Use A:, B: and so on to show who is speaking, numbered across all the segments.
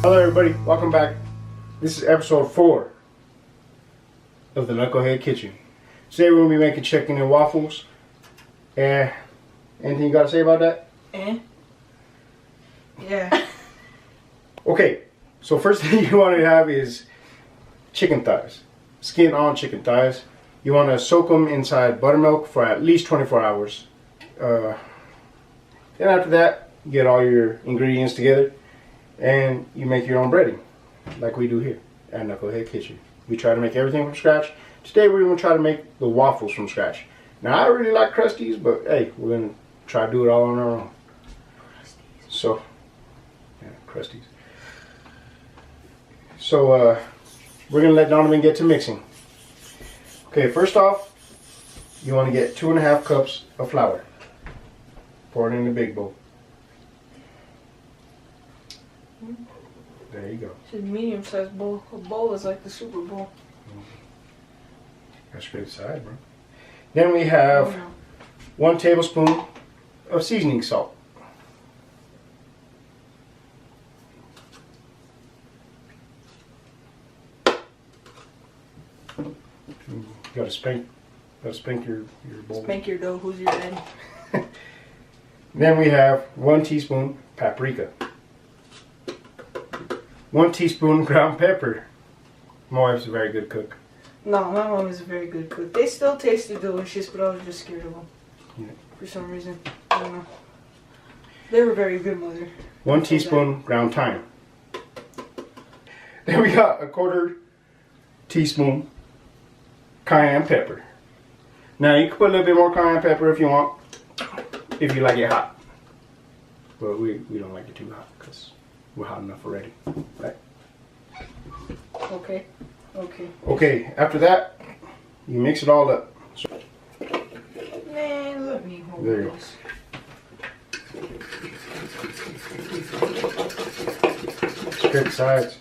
A: Hello everybody, welcome back. This is episode 4 of the Knucklehead Kitchen. Today we're going to be making chicken and waffles. Anything you got to say about that?
B: Yeah.
A: Okay, so first thing you want to have is chicken thighs. Skin on chicken thighs. You want to soak them inside buttermilk for at least 24 hours. Then after that, you get all your ingredients together and you make your own breading, like we do here at Knucklehead Kitchen. We try to make everything from scratch. Today we're going to try to make the waffles from scratch. Now I really like Krusties, but hey, we're going to try to do it all on our own. So, yeah, Krusties. So we're going to let Donovan get to mixing. Okay, first off, you want to get 2.5 cups of flour. Pour it in the big bowl. There you go.
B: It's a medium-sized bowl. A bowl is like the Super Bowl.
A: That's straight side, bro. Then we have 1 tablespoon of seasoning salt. You gotta spank your bowl.
B: Spank your dough. Who's your daddy?
A: Then we have 1 teaspoon paprika. 1 teaspoon ground pepper. My wife's a very good cook.
B: No, my mom is a very good cook. They still tasted delicious, but I was just scared of them.
A: Yeah.
B: For some reason. I don't know. They were very good, mother.
A: 1 teaspoon ground thyme. Then we got 1/4 teaspoon cayenne pepper. Now you can put a little bit more cayenne pepper if you want, if you like it hot. But we don't like it too hot because we're hot enough already, right?
B: Okay. Okay.
A: Okay, after that, you mix it all up. So,
B: Man, let me hold
A: there you
B: this.
A: Scrape the sides.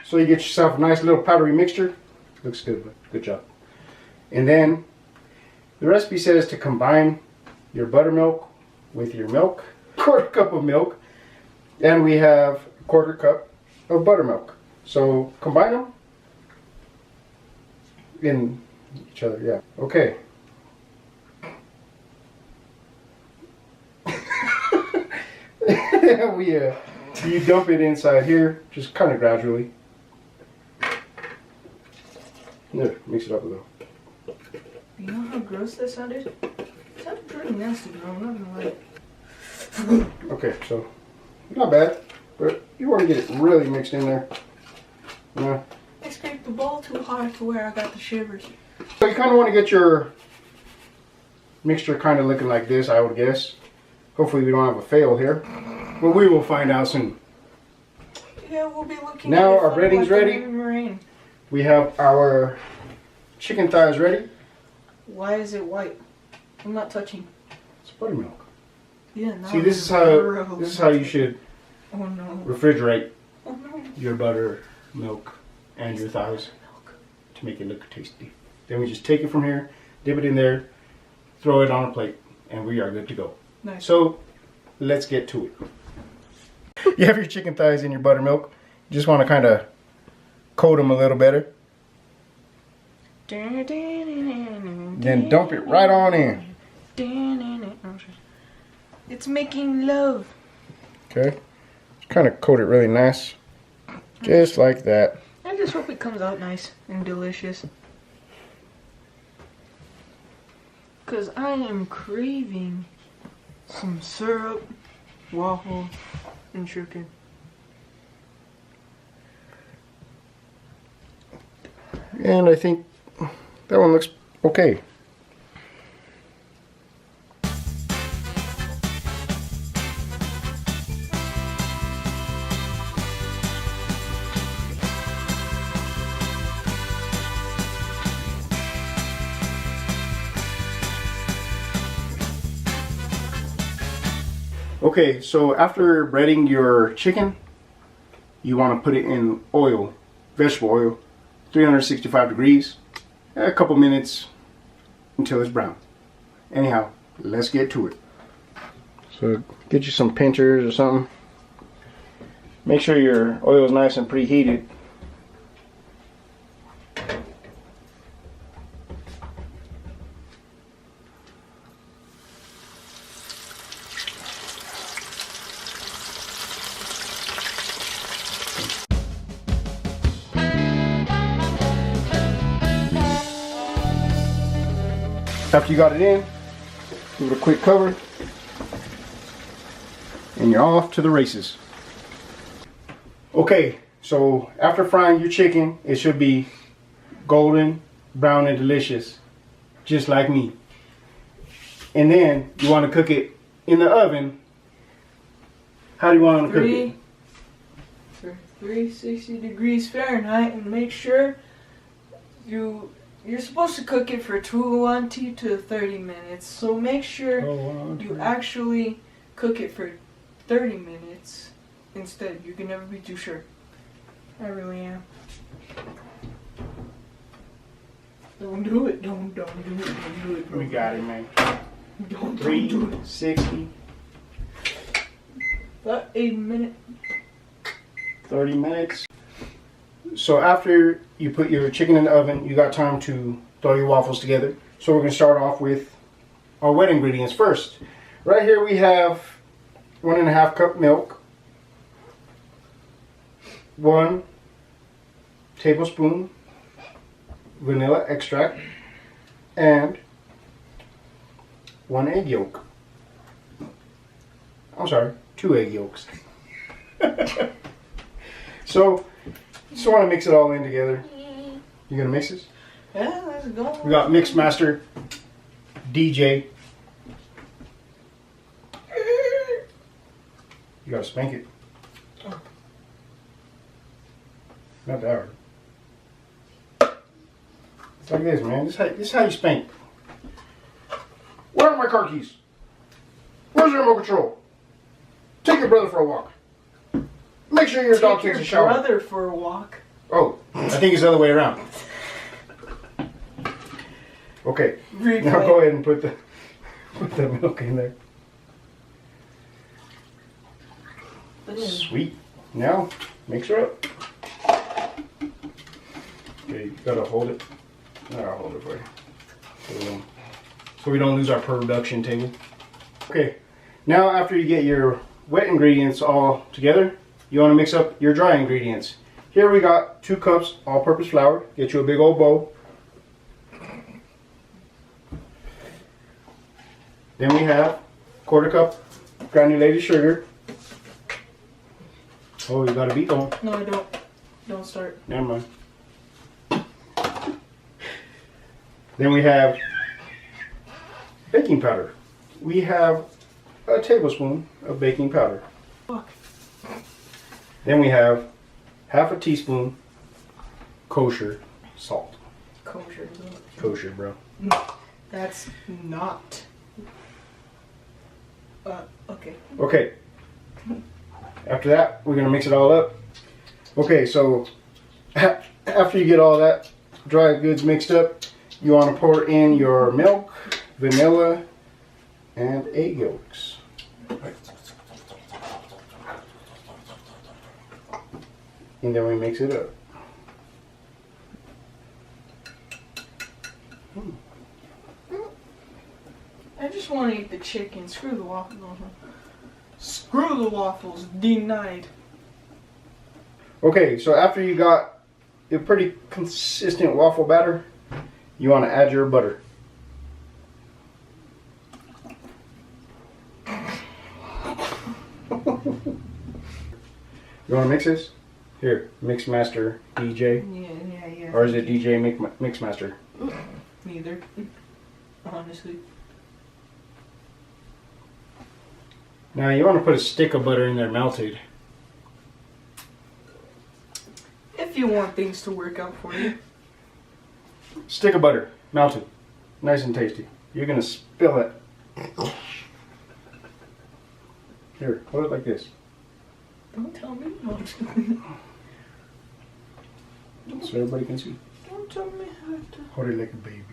A: So you get yourself a nice little powdery mixture. Looks good, good job. And then the recipe says to combine your buttermilk with your milk, 1/4 cup of milk, and we have 1/4 cup of buttermilk. So combine them in each other, yeah. Okay. You dump it inside here, just kind of gradually. There, mix it up a little.
B: You know how gross that sounded? It sounded pretty nasty, bro. I'm not gonna lie.
A: Okay, so not bad, but you want to get it really mixed in there. Yeah.
B: I scraped the bowl too hard to where I got the shivers.
A: So you kind of want to get your mixture kind of looking like this, I would guess. Hopefully we don't have a fail here, but we will find out soon.
B: Yeah, we'll be looking
A: now
B: at it
A: our breading's
B: like
A: ready.
B: Marine.
A: We have our chicken thighs ready.
B: Why is it white? I'm not touching.
A: It's buttermilk.
B: Yeah, no.
A: See, this is how you should refrigerate your buttermilk and your thighs to make it look tasty. Then we just take it from here, dip it in there, throw it on a plate, and we are good to go.
B: Nice.
A: So let's get to it. You have your chicken thighs in your buttermilk. You just want to kind of coat them a little better. Then dump it right on in.
B: It's making love.
A: Okay. Kind of coat it really nice. Just like that.
B: I just hope it comes out nice and delicious. Because I am craving some syrup, waffle, and chicken.
A: And I think that one looks okay. Okay, so after breading your chicken, you want to put it in oil, vegetable oil, 365 degrees, a couple minutes until it's brown. Anyhow, let's get to it. So get you some pinchers or something. Make sure your oil is nice and preheated. After you got it in, give it a quick cover, and you're off to the races. Okay, so after frying your chicken, it should be golden, brown, and delicious, just like me. And then you want to cook it in the oven. How do you want to cook it?
B: For 360 degrees Fahrenheit, and make sure you're supposed to cook it for 20 to 30 minutes. So make sure you actually cook it for 30 minutes instead. You can never be too sure. I really am. Don't do it. Don't do it. Don't do it.
A: We got it, man.
B: Don't do it.
A: 360.
B: About 8 minutes.
A: 30 minutes. So after you put your chicken in the oven, you got time to throw your waffles together. So we're going to start off with our wet ingredients first. Right here we have 1.5 cup milk, 1 tablespoon vanilla extract, and 1 egg yolk. I'm sorry, 2 egg yolks. So just want to mix it all in together. You gonna mix this?
B: Yeah, let's go.
A: We got Mix Master DJ. You gotta spank it. Not that hard. It's like this, man. This is how you spank. Where are my car keys? Where's your remote control? Take your brother for a walk. Make sure your dog takes a shower.
B: Take your brother for a walk.
A: Oh, I think it's the other way around. Okay,
B: Replay.
A: now go ahead and put the milk in there. Sweet. Now, mix her up. Okay, you gotta hold it. I'll hold it for you. So we don't lose our production table. Okay, now after you get your wet ingredients all together, you want to mix up your dry ingredients. Here we got 2 cups all-purpose flour. Get you a big old bowl. Then we have 1/4 cup granulated sugar. Oh, you got a beat going.
B: No, I don't. Don't start.
A: Never mind. Then we have baking powder. We have a tablespoon of baking powder.
B: Fuck.
A: Then we have 1/2 teaspoon kosher salt.
B: Kosher.
A: Kosher, bro.
B: That's not. Okay.
A: Okay. After that, we're going to mix it all up. Okay, so after you get all that dry goods mixed up, you want to pour in your milk, vanilla, and egg yolks. And then we mix it up.
B: I just want to eat the chicken. Screw the waffles. Screw the waffles. Denied.
A: Okay, so after you got a pretty consistent waffle batter, you want to add your butter. You want to mix this? Here, Mix Master DJ.
B: Yeah.
A: Or is it DJ Mix Master?
B: Neither. Honestly.
A: Now you want to put a stick of butter in there melted.
B: If you want things to work out for you.
A: Stick of butter, melted. Nice and tasty. You're going to spill it. Here, hold it like this.
B: Don't tell me. No.
A: So everybody can see.
B: Don't tell me how to.
A: Hold it like a baby.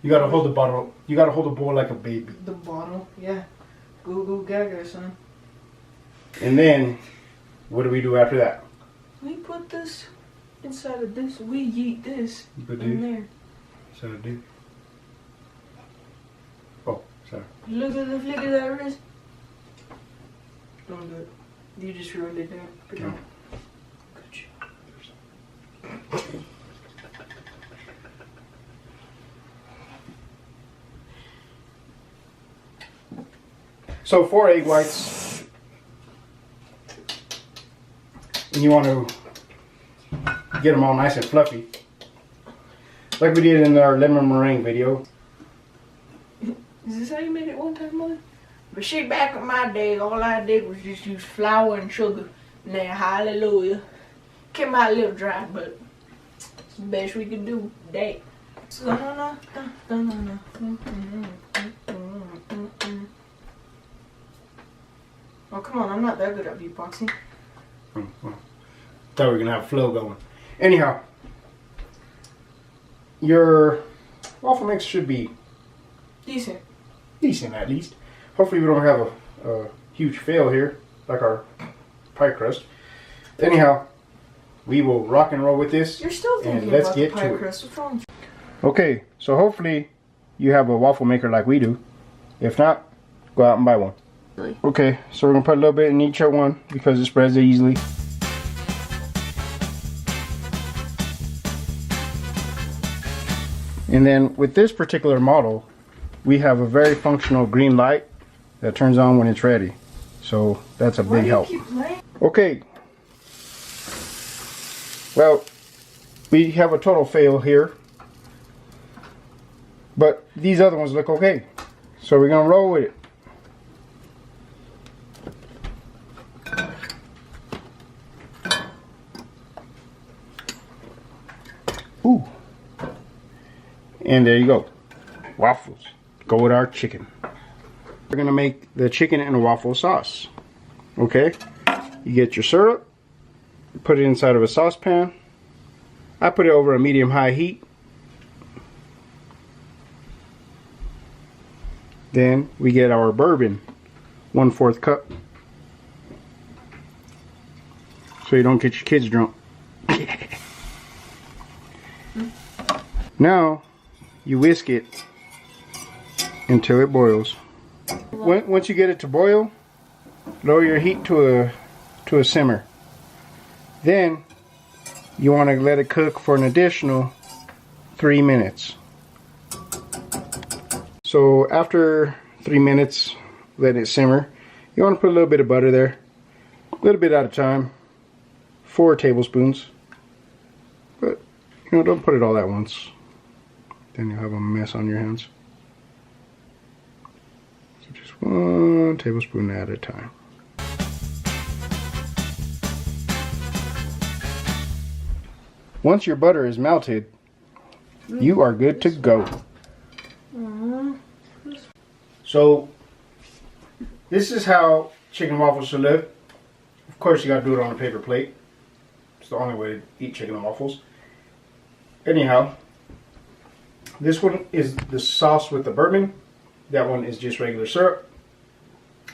A: You gotta hold the bottle. You gotta hold the bowl like a baby.
B: The bottle, yeah. Goo goo gaga, son.
A: And then, what do we do after that?
B: We put this inside of this. We yeet this in there.
A: So do. Oh, sorry.
B: Look at the flick of that wrist. Don't do it. You just ruined it there. Good job. Good job.
A: So 4 egg whites, and you want to get them all nice and fluffy, like we did in our lemon meringue video.
B: Is this how you made it one time, Mother? But shit, back in my day, all I did was just use flour and sugar. And then hallelujah. Came out a little dry, but it's the best we could do today. Oh, come on, I'm not that good at beatboxing.
A: Well, thought we were going to have flow going. Anyhow, your waffle mix should be
B: Decent.
A: decent at least. Hopefully we don't have a huge fail here, like our pie crust. Anyhow, we will rock and roll with this.
B: You're still thinking
A: and let's
B: about
A: get
B: the pie
A: to it.
B: crust. What's wrong?
A: Okay, so hopefully you have a waffle maker like we do. If not, go out and buy one. Okay, so we're going to put a little bit in each one because it spreads easily. And then with this particular model, we have a very functional green light that turns on when it's ready. So that's a
B: Why
A: big
B: do you
A: help.
B: keep playing?
A: Okay. Well, we have a total fail here. But these other ones look okay. So we're going to roll with it. Ooh. And there you go. Waffles. Go with our chicken. We're going to make the chicken in a waffle sauce. Okay? You get your syrup. Put it inside of a saucepan. I put it over a medium-high heat. Then we get our bourbon. 1/4 cup. So you don't get your kids drunk. Now, you whisk it until it boils. Once you get it to boil, lower your heat to a simmer. Then, you want to let it cook for an additional 3 minutes. So after 3 minutes, let it simmer. You want to put a little bit of butter there. A little bit at a time. 4 tablespoons. But, you know, don't put it all at once. Then you'll have a mess on your hands. So just 1 tablespoon at a time. Once your butter is melted, you are good to go. So, this is how chicken waffles should look. Of course, you gotta do it on a paper plate. It's the only way to eat chicken and waffles. Anyhow, this one is the sauce with the bourbon. That one is just regular syrup.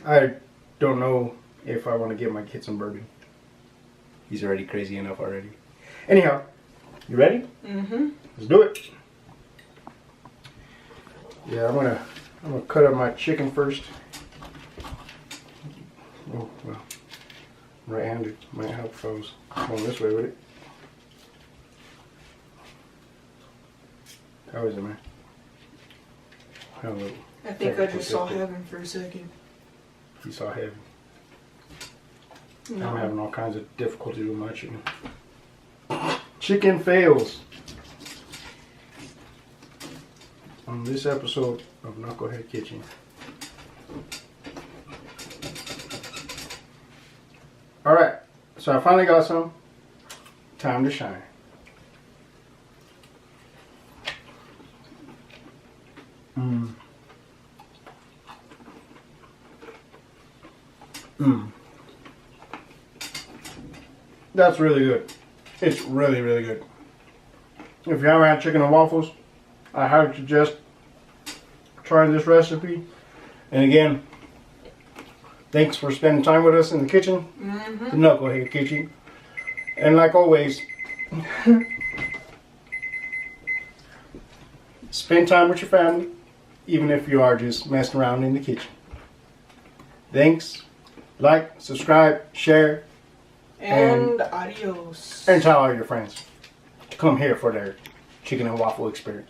A: I don't know if I want to give my kid some bourbon. He's already crazy enough already. Anyhow, you ready?
B: Mm-hmm.
A: Let's do it. Yeah, I'm gonna cut up my chicken first. Oh well, right-handed might help if I was going this way with it. How is it, man? Hello.
B: I think I just saw heaven for a second.
A: You saw heaven.
B: No.
A: I'm having all kinds of difficulty with my chicken. Chicken fails. On this episode of Knucklehead Kitchen. Alright, so I finally got some. Time to shine. That's really good. It's really, really good. If you haven't had chicken and waffles, I highly suggest trying this recipe. And again, thanks for spending time with us in the kitchen, the Knucklehead Kitchen. And like always, spend time with your family, even if you are just messing around in the kitchen. Thanks. Like, subscribe, share,
B: and adios.
A: And tell all your friends to come here for their chicken and waffle experience.